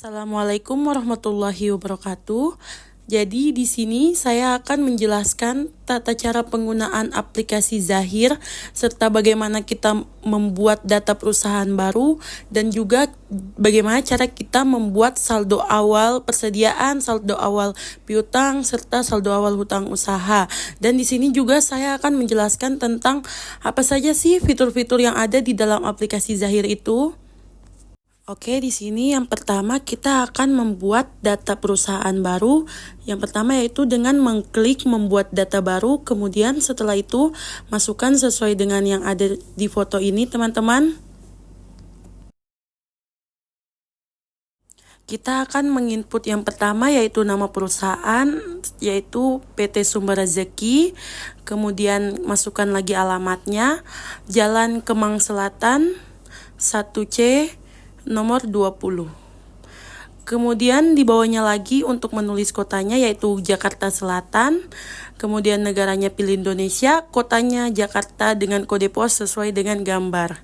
Assalamualaikum warahmatullahi wabarakatuh. Jadi di sini saya akan menjelaskan tata cara penggunaan aplikasi Zahir serta bagaimana kita membuat data perusahaan baru dan juga bagaimana cara kita membuat saldo awal persediaan, saldo awal piutang serta saldo awal hutang usaha. Dan di sini juga saya akan menjelaskan tentang apa saja sih fitur-fitur yang ada di dalam aplikasi Zahir itu. Oke, di sini yang pertama kita akan membuat data perusahaan baru. Yang pertama yaitu dengan mengklik membuat data baru, kemudian setelah itu masukkan sesuai dengan yang ada di foto ini, teman-teman. Kita akan menginput yang pertama yaitu nama perusahaan, yaitu PT Sumber Rezeki. Kemudian masukkan lagi alamatnya, Jalan Kemang Selatan, 1C, nomor 20. Kemudian di bawahnya lagi untuk menulis kotanya yaitu Jakarta Selatan. Kemudian negaranya pilih Indonesia, kotanya Jakarta dengan kode pos sesuai dengan gambar.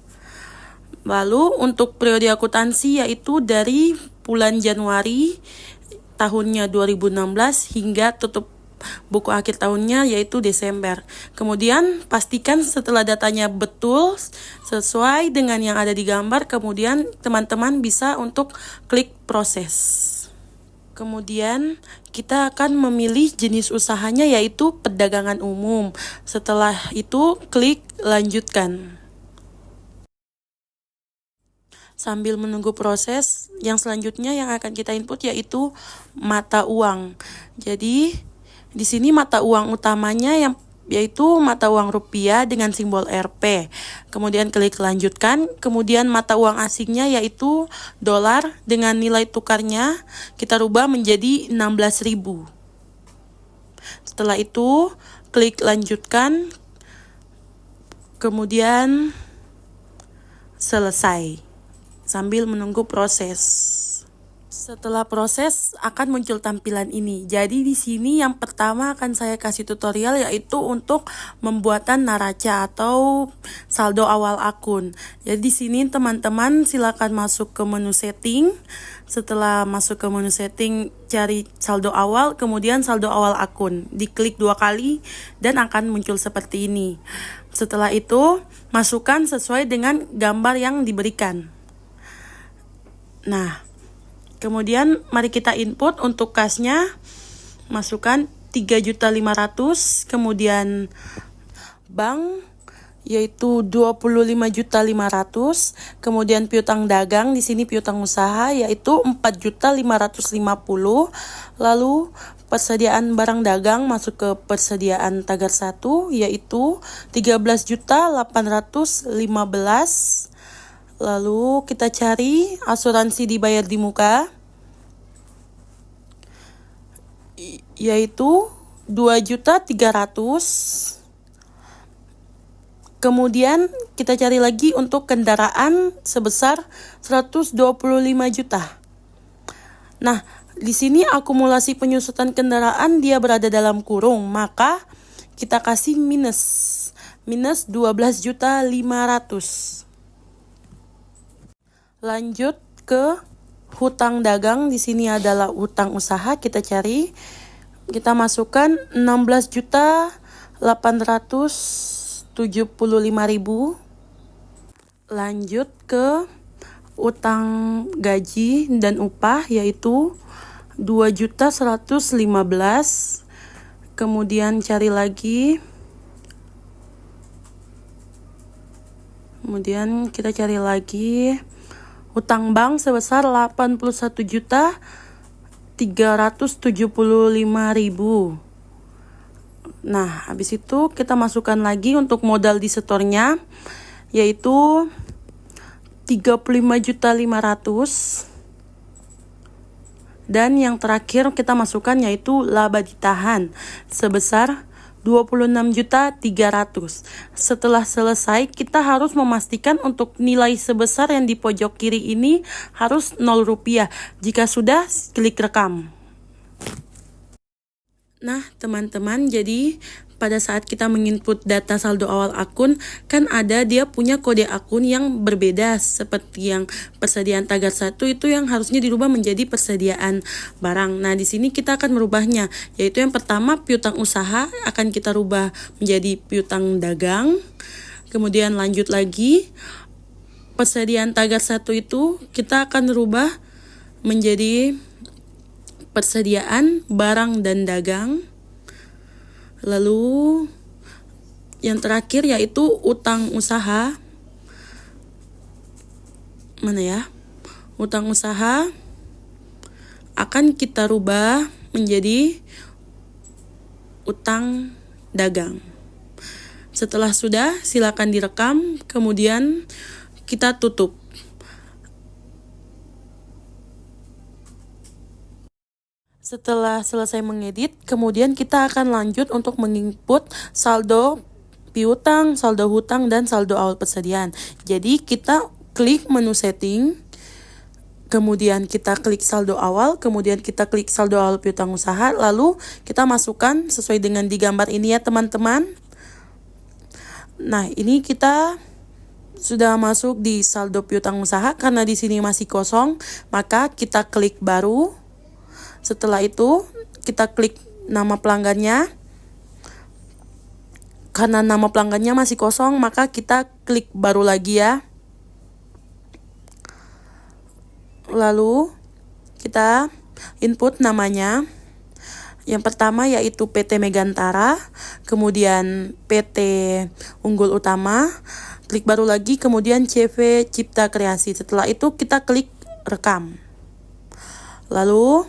Lalu untuk periode akuntansi yaitu dari bulan Januari tahunnya 2016 hingga tutup buku akhir tahunnya yaitu Desember. Kemudian pastikan setelah datanya betul sesuai dengan yang ada di gambar, kemudian teman-teman bisa untuk klik proses. Kemudian kita akan memilih jenis usahanya yaitu perdagangan umum. Setelah itu klik lanjutkan. Sambil menunggu proses, yang selanjutnya yang akan kita input yaitu mata uang. Jadi di sini mata uang utamanya yaitu mata uang rupiah dengan simbol Rp. Kemudian klik lanjutkan. Kemudian mata uang asingnya yaitu dolar dengan nilai tukarnya kita rubah menjadi 16.000. Setelah itu klik lanjutkan. Kemudian selesai sambil menunggu proses. Setelah proses akan muncul tampilan ini. Jadi di sini yang pertama akan saya kasih tutorial yaitu untuk pembuatan neraca atau saldo awal akun. Jadi di sini teman-teman silakan masuk ke menu setting. Setelah masuk ke menu setting cari saldo awal, kemudian saldo awal akun. Diklik 2 kali dan akan muncul seperti ini. Setelah itu masukkan sesuai dengan gambar yang diberikan. Nah, kemudian mari kita input untuk kasnya, masukkan 3.500.000, kemudian bank yaitu 25.500.000, kemudian piutang dagang di sini piutang usaha yaitu 4.550.000, lalu persediaan barang dagang masuk ke persediaan tagar 1 yaitu 13.815.000. Lalu kita cari asuransi dibayar di muka yaitu 2.300.000. Kemudian kita cari lagi untuk kendaraan sebesar 125 juta. Nah, di sini akumulasi penyusutan kendaraan dia berada dalam kurung, maka kita kasih minus 12.500.000. Lanjut ke hutang dagang, di sini adalah hutang usaha, kita cari, kita masukkan 16.875.000. Lanjut ke utang gaji dan upah yaitu 2.115.000. Kemudian cari lagi. Kemudian kita cari lagi utang bank sebesar 81.375.000. Nah, habis itu kita masukkan lagi untuk modal di setornya yaitu 35.500.000. Dan yang terakhir kita masukkan yaitu laba ditahan sebesar 26.300.000. Setelah selesai, kita harus memastikan untuk nilai sebesar yang di pojok kiri ini harus 0 rupiah. Jika sudah, klik rekam. Nah, teman-teman, jadi pada saat kita menginput data saldo awal akun, kan ada dia punya kode akun yang berbeda, seperti yang persediaan tagar 1 itu yang harusnya dirubah menjadi persediaan barang. Nah, di sini kita akan merubahnya, yaitu yang pertama piutang usaha akan kita rubah menjadi piutang dagang. Kemudian lanjut lagi, persediaan tagar 1 itu kita akan rubah menjadi persediaan barang dan dagang. Lalu yang terakhir yaitu utang usaha. Mana ya? Utang usaha akan kita rubah menjadi utang dagang. Setelah sudah, silakan direkam, kemudian kita tutup. Setelah selesai mengedit, kemudian kita akan lanjut untuk menginput saldo piutang, saldo hutang, dan saldo awal persediaan. Jadi kita klik menu setting, kemudian kita klik saldo awal, kemudian kita klik saldo awal piutang usaha, lalu kita masukkan sesuai dengan di gambar ini ya teman-teman. Nah, ini kita sudah masuk di saldo piutang usaha. Karena di sini masih kosong, maka kita klik baru. Setelah itu, kita klik nama pelanggannya. Karena nama pelanggannya masih kosong, maka kita klik baru lagi ya. Lalu, kita input namanya. Yang pertama yaitu PT Megantara, kemudian PT Unggul Utama, klik baru lagi, kemudian CV Cipta Kreasi. Setelah itu, kita klik rekam. Lalu,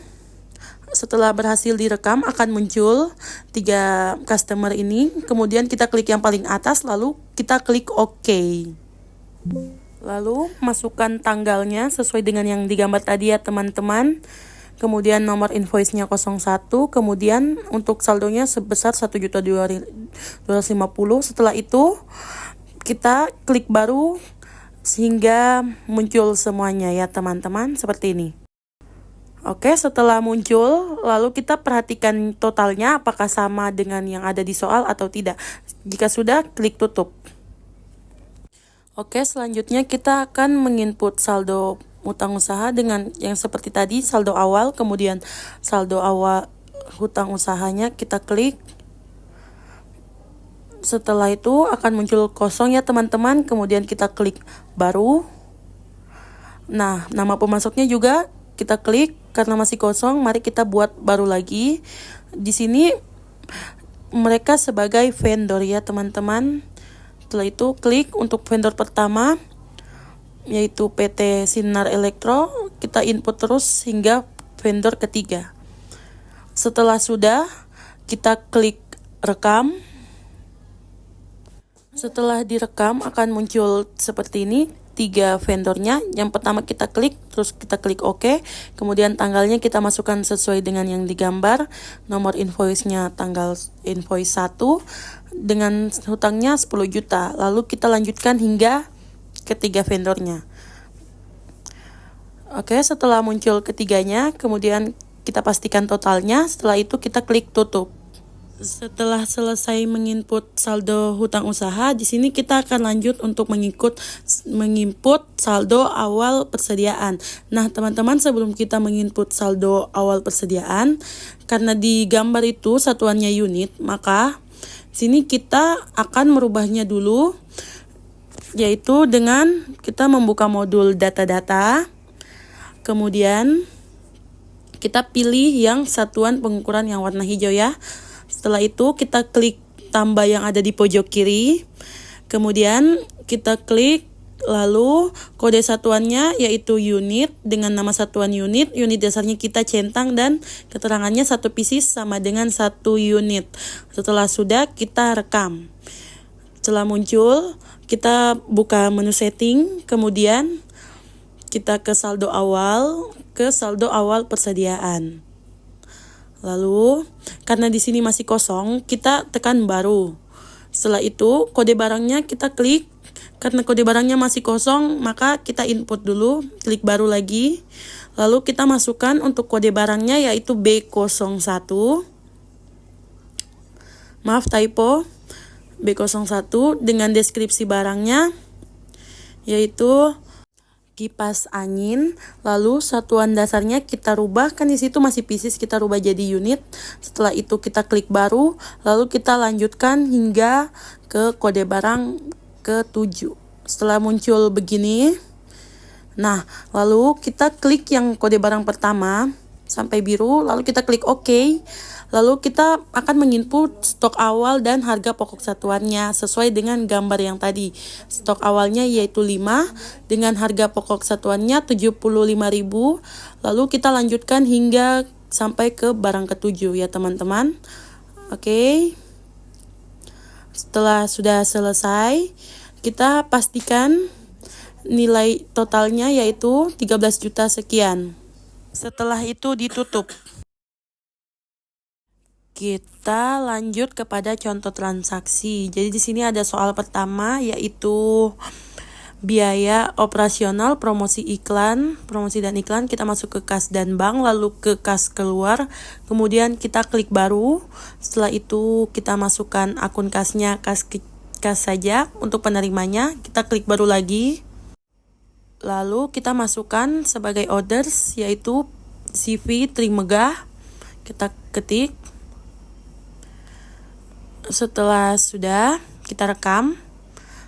setelah berhasil direkam akan muncul 3 customer ini, kemudian kita klik yang paling atas, lalu kita klik OK. Lalu masukkan tanggalnya sesuai dengan yang digambar tadi ya teman-teman. Kemudian nomor invoice-nya 01, kemudian untuk saldonya sebesar 1.250.000. Setelah itu kita klik baru sehingga muncul semuanya ya teman-teman, seperti ini. Oke, setelah muncul, lalu kita perhatikan totalnya apakah sama dengan yang ada di soal atau tidak. Jika sudah, klik tutup. Oke, selanjutnya kita akan menginput saldo hutang usaha dengan yang seperti tadi, saldo awal, kemudian saldo awal hutang usahanya kita klik. Setelah itu akan muncul kosong ya teman-teman, kemudian kita klik baru. Nah, nama pemasoknya juga kita klik. Karena masih kosong, mari kita buat baru lagi. Di sini mereka sebagai vendor ya teman-teman. Setelah itu klik untuk vendor pertama, yaitu PT Sinar Elektro. Kita input terus hingga vendor ketiga. Setelah sudah, kita klik rekam. Setelah direkam akan muncul seperti ini. 3 vendornya. Yang pertama kita klik, terus kita klik OK. Kemudian tanggalnya kita masukkan sesuai dengan yang digambar. Nomor invoice-nya tanggal invoice 1 dengan hutangnya 10 juta. Lalu kita lanjutkan hingga ketiga vendornya. Oke, setelah muncul ketiganya, kemudian kita pastikan totalnya. Setelah itu kita klik tutup. Setelah selesai menginput saldo hutang usaha, di sini kita akan lanjut untuk menginput saldo awal persediaan. Nah, teman-teman, sebelum kita menginput saldo awal persediaan, karena di gambar itu satuannya unit, maka sini kita akan merubahnya dulu, yaitu dengan kita membuka modul data-data, kemudian kita pilih yang satuan pengukuran yang warna hijau ya. Setelah itu kita klik tambah yang ada di pojok kiri. Kemudian kita klik, lalu kode satuannya yaitu unit dengan nama satuan unit. Unit dasarnya kita centang dan keterangannya 1 pieces sama dengan 1 unit. Setelah sudah, kita rekam. Setelah muncul, kita buka menu setting, kemudian kita ke saldo awal persediaan. Lalu, karena di sini masih kosong, kita tekan baru. Setelah itu, kode barangnya kita klik. Karena kode barangnya masih kosong, maka kita input dulu, klik baru lagi. Lalu kita masukkan untuk kode barangnya yaitu B01. maaf typo, B01 dengan deskripsi barangnya yaitu kipas angin. Lalu satuan dasarnya kita rubah, kan di situ masih pieces, kita rubah jadi unit. Setelah itu kita klik baru, lalu kita lanjutkan hingga ke kode barang ke-7. Setelah muncul begini, nah lalu kita klik yang kode barang pertama sampai biru, lalu kita klik OK. Lalu kita akan menginput stok awal dan harga pokok satuannya sesuai dengan gambar yang tadi. Stok awalnya yaitu 5 dengan harga pokok satuannya 75.000. Lalu kita lanjutkan hingga sampai ke barang ke-7 ya teman-teman. Oke. Setelah sudah selesai, kita pastikan nilai totalnya yaitu 13 juta sekian. Setelah itu ditutup. Kita lanjut kepada contoh transaksi. Jadi di sini ada soal pertama yaitu biaya operasional promosi dan iklan. Kita masuk ke kas dan bank, lalu ke kas keluar, kemudian kita klik baru. Setelah itu kita masukkan akun kasnya, kas saja. Untuk penerimanya kita klik baru lagi. Lalu kita masukkan sebagai orders yaitu CV Trimegah. Kita ketik. Setelah sudah, kita rekam,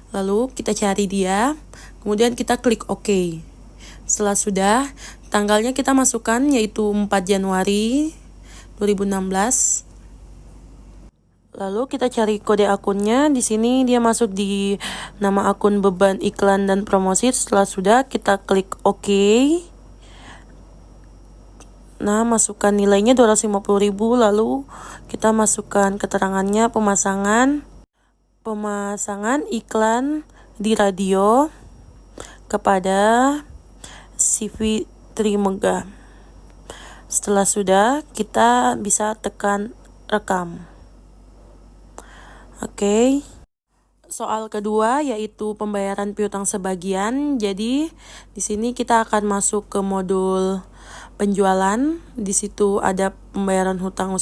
lalu kita cari dia, kemudian kita klik OK. Setelah sudah, tanggalnya kita masukkan yaitu 4 Januari 2016. Lalu kita cari kode akunnya. Di sini dia masuk di nama akun beban iklan dan promosi. Setelah sudah, kita klik OK. Nah, masukkan nilainya 250.000, lalu kita masukkan keterangannya pemasangan iklan di radio kepada CV Trimegah. Setelah sudah, kita bisa tekan rekam. Oke. Soal kedua yaitu pembayaran piutang sebagian. Jadi di sini kita akan masuk ke modul penjualan. Di situ ada pembayaran piutang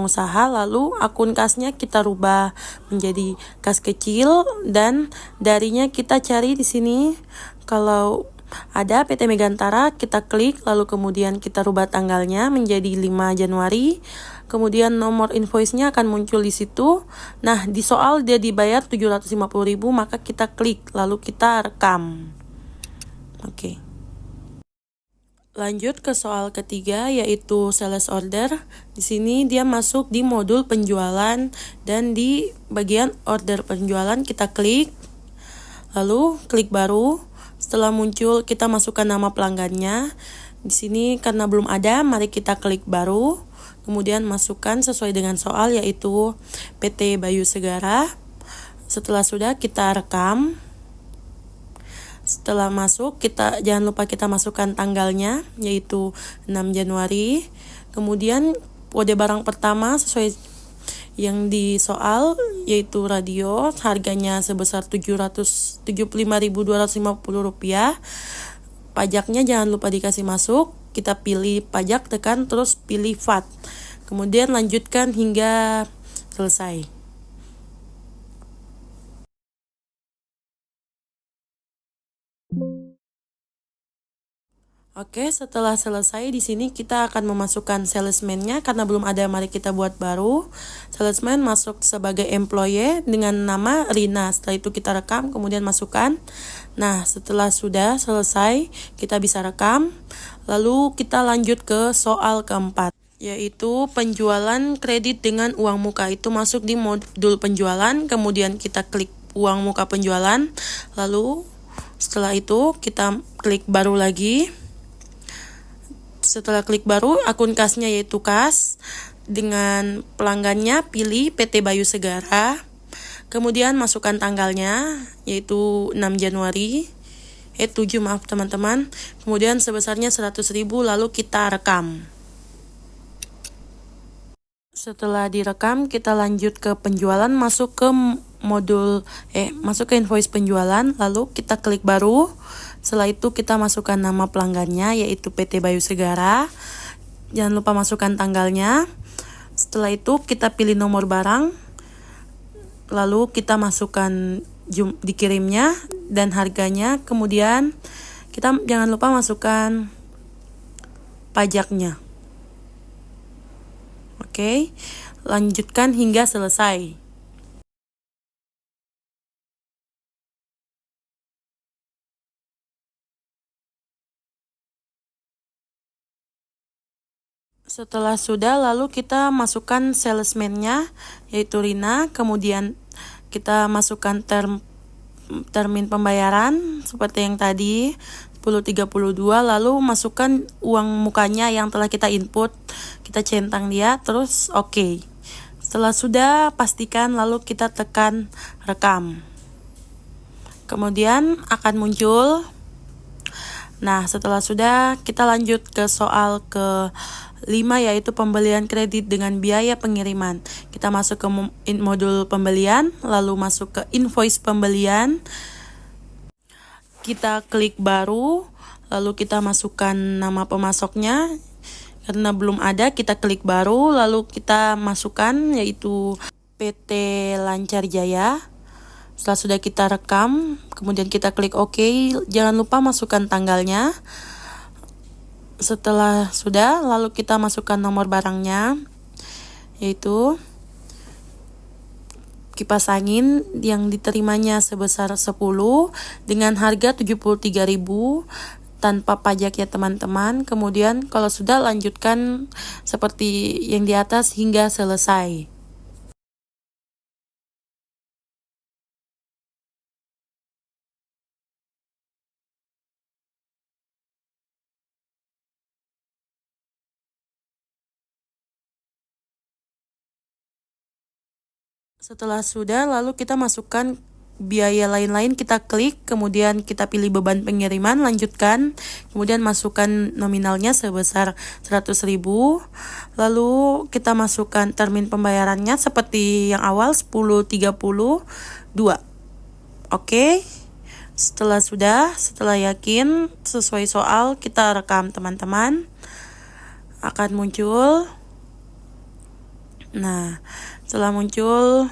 usaha, lalu akun kasnya kita rubah menjadi kas kecil dan darinya kita cari di sini. Kalau ada PT Megantara, kita klik, lalu kemudian kita rubah tanggalnya menjadi 5 Januari. Kemudian nomor invoice-nya akan muncul di situ. Nah, di soal dia dibayar 750.000, maka kita klik, lalu kita rekam. Oke. Lanjut ke soal ketiga yaitu sales order. Di sini dia masuk di modul penjualan dan di bagian order penjualan kita klik, lalu klik baru. Setelah muncul kita masukkan nama pelanggannya. Di sini karena belum ada, mari kita klik baru. Kemudian masukkan sesuai dengan soal yaitu PT Bayu Segara. Setelah sudah kita rekam. Setelah masuk, jangan lupa kita masukkan tanggalnya yaitu 6 Januari. Kemudian kode barang pertama sesuai yang di soal yaitu radio, harganya sebesar Rp775.250. Pajaknya jangan lupa dikasih masuk. Kita pilih pajak, tekan terus pilih VAT. Kemudian lanjutkan hingga selesai. Oke, setelah selesai di sini kita akan memasukkan salesman-nya. Karena belum ada, mari kita buat baru. Salesman masuk sebagai employee dengan nama Rina. Setelah itu kita rekam, kemudian masukkan. Nah, setelah sudah selesai, kita bisa rekam. Lalu kita lanjut ke soal keempat, yaitu penjualan kredit dengan uang muka. Itu masuk di modul penjualan, kemudian kita klik uang muka penjualan. Lalu setelah itu kita klik baru lagi. Setelah klik baru, akun kasnya yaitu kas. Dengan pelanggannya pilih PT Bayu Segara. Kemudian masukkan tanggalnya yaitu 6 Januari. 7 maaf teman-teman. Kemudian sebesarnya 100.000, lalu kita rekam. Setelah direkam, kita lanjut ke penjualan, masuk ke invoice penjualan, lalu kita klik baru. Setelah itu kita masukkan nama pelanggannya yaitu PT Bayu Segara. Jangan lupa masukkan tanggalnya. Setelah itu kita pilih nomor barang, lalu kita masukkan dikirimnya dan harganya, kemudian kita jangan lupa masukkan pajaknya. Oke, lanjutkan hingga selesai. Setelah sudah, lalu kita masukkan salesman-nya, yaitu Rina, kemudian kita masukkan termin pembayaran seperti yang tadi 10.32, lalu masukkan uang mukanya yang telah kita input, kita centang dia, terus oke. Setelah sudah, pastikan lalu kita tekan rekam. Kemudian akan muncul. Nah, setelah sudah, kita lanjut ke soal ke-5, yaitu pembelian kredit dengan biaya pengiriman. Kita masuk ke modul pembelian, lalu masuk ke invoice pembelian. Kita klik baru, lalu kita masukkan nama pemasoknya. Karena belum ada, kita klik baru, lalu kita masukkan yaitu PT Lancar Jaya. Setelah sudah kita rekam, kemudian kita klik OK. Jangan lupa masukkan tanggalnya. Setelah sudah, lalu kita masukkan nomor barangnya, yaitu kipas angin yang diterimanya sebesar 10 dengan harga 73.000 tanpa pajak ya teman-teman. Kemudian kalau sudah, lanjutkan seperti yang di atas hingga selesai. Setelah sudah, lalu kita masukkan biaya lain-lain, kita klik, kemudian kita pilih beban pengiriman, lanjutkan, kemudian masukkan nominalnya sebesar 100.000, lalu kita masukkan termin pembayarannya seperti yang awal 10.32. Oke. Setelah yakin sesuai soal, kita rekam teman-teman, akan muncul. Nah, setelah muncul,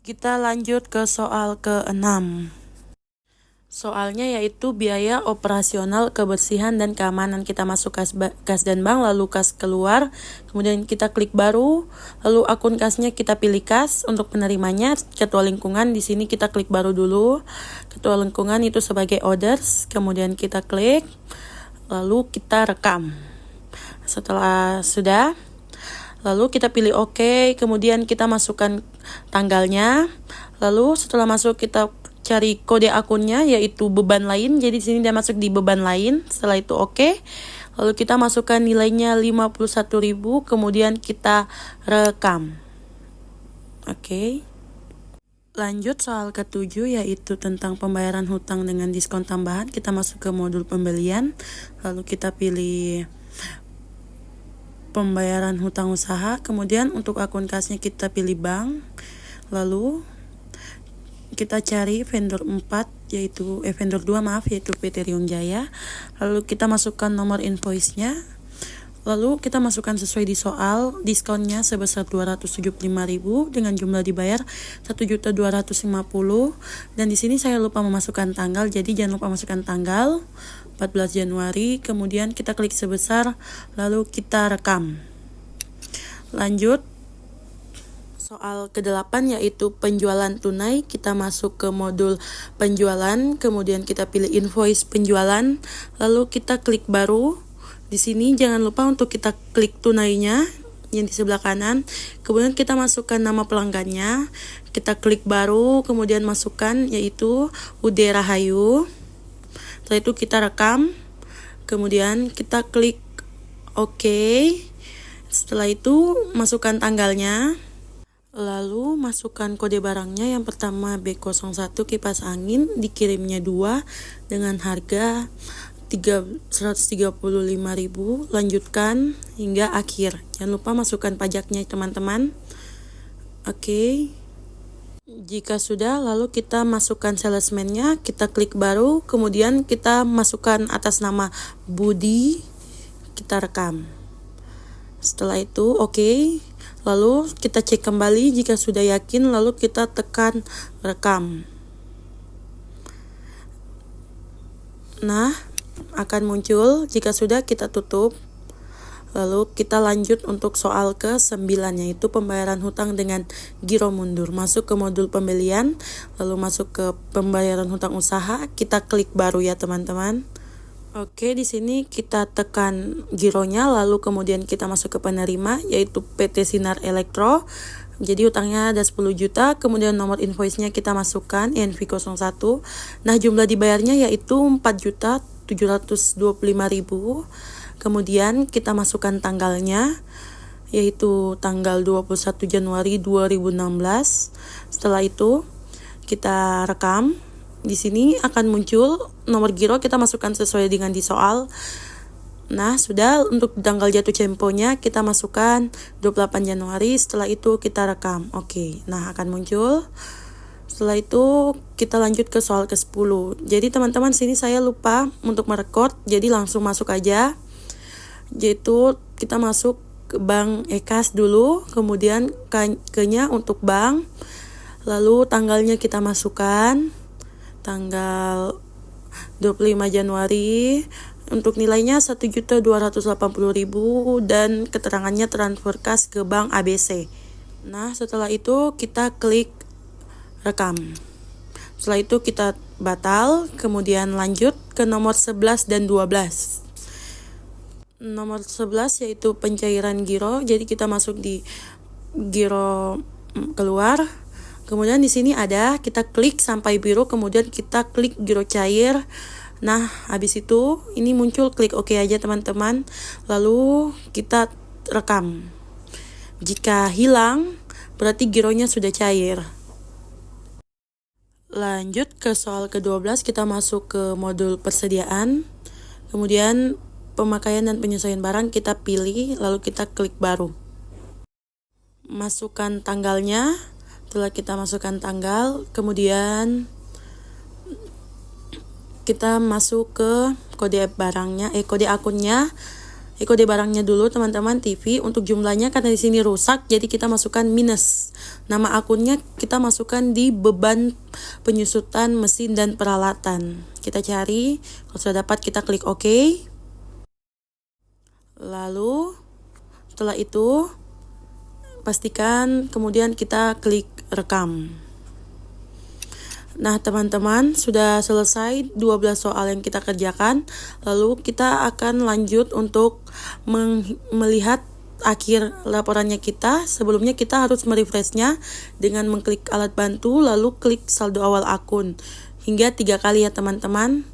kita lanjut ke soal ke-6. Soalnya yaitu biaya operasional kebersihan dan keamanan. Kita masuk kas dan bank, lalu kas keluar, kemudian kita klik baru, lalu akun kasnya kita pilih kas. Untuk penerimanya ketua lingkungan, di sini kita klik baru dulu. Ketua lingkungan itu sebagai orders, kemudian kita klik, lalu kita rekam. Setelah sudah, lalu kita pilih OK, kemudian kita masukkan tanggalnya. Lalu setelah masuk, kita cari kode akunnya yaitu beban lain. Jadi di sini dia masuk di beban lain. Setelah itu OK. Lalu kita masukkan nilainya 51.000, kemudian kita rekam. Oke. Lanjut soal ke-7 yaitu tentang pembayaran hutang dengan diskon tambahan. Kita masuk ke modul pembelian. Lalu kita pilih pembayaran hutang usaha, kemudian untuk akun kasnya kita pilih bank, lalu kita cari vendor 4 vendor 2 yaitu PT Riung Jaya, lalu kita masukkan nomor invoice-nya, lalu kita masukkan sesuai di soal, diskonnya sebesar 275.000 dengan jumlah dibayar 1.250.000, dan di sini saya lupa memasukkan tanggal, jadi jangan lupa masukkan tanggal 14 Januari, kemudian kita klik sebesar, lalu kita rekam. Lanjut soal ke-8 yaitu penjualan tunai. Kita masuk ke modul penjualan, kemudian kita pilih invoice penjualan, lalu kita klik baru. Di sini jangan lupa untuk kita klik tunainya yang di sebelah kanan, kemudian kita masukkan nama pelanggannya, kita klik baru, kemudian masukkan yaitu Ude Rahayu. Setelah itu kita rekam, kemudian kita klik OK. Setelah itu masukkan tanggalnya, lalu masukkan kode barangnya. Yang pertama B01 kipas angin, dikirimnya 2 dengan harga 135.000, lanjutkan hingga akhir. Jangan lupa masukkan pajaknya teman-teman. Oke. Jika sudah, lalu kita masukkan salesman-nya, kita klik baru, kemudian kita masukkan atas nama Budi, kita rekam. Setelah itu oke. Lalu kita cek kembali jika sudah yakin, lalu kita tekan rekam. Nah, akan muncul. Jika sudah, kita tutup. Lalu kita lanjut untuk soal ke-9, yaitu pembayaran hutang dengan giro mundur. Masuk ke modul pembelian, lalu masuk ke pembayaran hutang usaha. Kita klik baru ya teman-teman. Oke, di sini kita tekan gironya, lalu kemudian kita masuk ke penerima, yaitu PT Sinar Elektro. Jadi hutangnya ada 10 juta, kemudian nomor invoice-nya kita masukkan, INV01. Nah, jumlah dibayarnya yaitu 4.725.000. Kemudian kita masukkan tanggalnya, yaitu tanggal 21 Januari 2016. Setelah itu kita rekam. Di sini akan muncul nomor giro, kita masukkan sesuai dengan di soal. Nah, sudah. Untuk tanggal jatuh temponya kita masukkan 28 Januari. Setelah itu kita rekam. Oke. Nah, akan muncul. Setelah itu kita lanjut ke soal ke-10. Jadi teman-teman, sini saya lupa untuk merekord, jadi langsung masuk aja. Yaitu kita masuk ke Bank Ekas dulu, kemudian ke-nya untuk bank, lalu tanggalnya kita masukkan, tanggal 25 Januari, untuk nilainya 1.280.000 dan keterangannya transfer kas ke Bank ABC. Nah, setelah itu kita klik rekam. Setelah itu kita batal, kemudian lanjut ke nomor 11 dan 12. Nomor 11 yaitu pencairan giro. Jadi kita masuk di giro keluar. Kemudian di sini ada, kita klik sampai biru, kemudian kita klik giro cair. Nah, habis itu ini muncul, klik OK aja teman-teman. Lalu kita rekam. Jika hilang, berarti gironya sudah cair. Lanjut ke soal ke-12, kita masuk ke modul persediaan. Kemudian pemakaian dan penyesuaian barang kita pilih, lalu kita klik baru. Masukkan tanggalnya. Setelah kita masukkan tanggal, kemudian kita masuk ke kode barangnya, kode akunnya. Kode barangnya dulu teman-teman, TV. Untuk jumlahnya karena di sini rusak, jadi kita masukkan minus. Nama akunnya kita masukkan di beban penyusutan mesin dan peralatan. Kita cari, kalau sudah dapat kita klik OK. Lalu setelah itu pastikan kemudian kita klik rekam. Nah teman-teman, sudah selesai 12 soal yang kita kerjakan. Lalu kita akan lanjut untuk melihat akhir laporannya kita. Sebelumnya kita harus merefreshnya dengan mengklik alat bantu, lalu klik saldo awal akun hingga 3 kali ya teman-teman.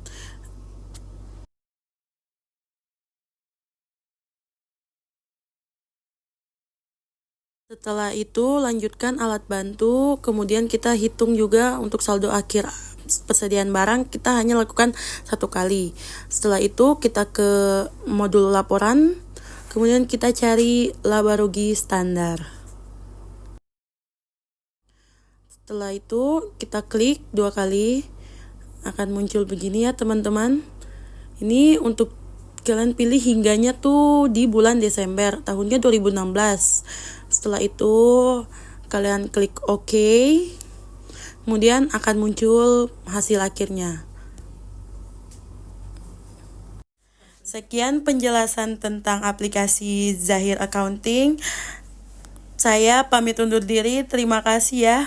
Setelah itu lanjutkan alat bantu, kemudian kita hitung juga untuk saldo akhir persediaan barang, kita hanya lakukan 1 kali. Setelah itu kita ke modul laporan, kemudian kita cari laba rugi standar. Setelah itu kita klik 2 kali, akan muncul begini ya teman-teman. Ini untuk kalian pilih hingganya tuh di bulan Desember tahunnya 2016. Setelah itu kalian klik OK, kemudian akan muncul hasil akhirnya. Sekian penjelasan tentang aplikasi Zahir Accounting. Saya pamit undur diri, terima kasih ya.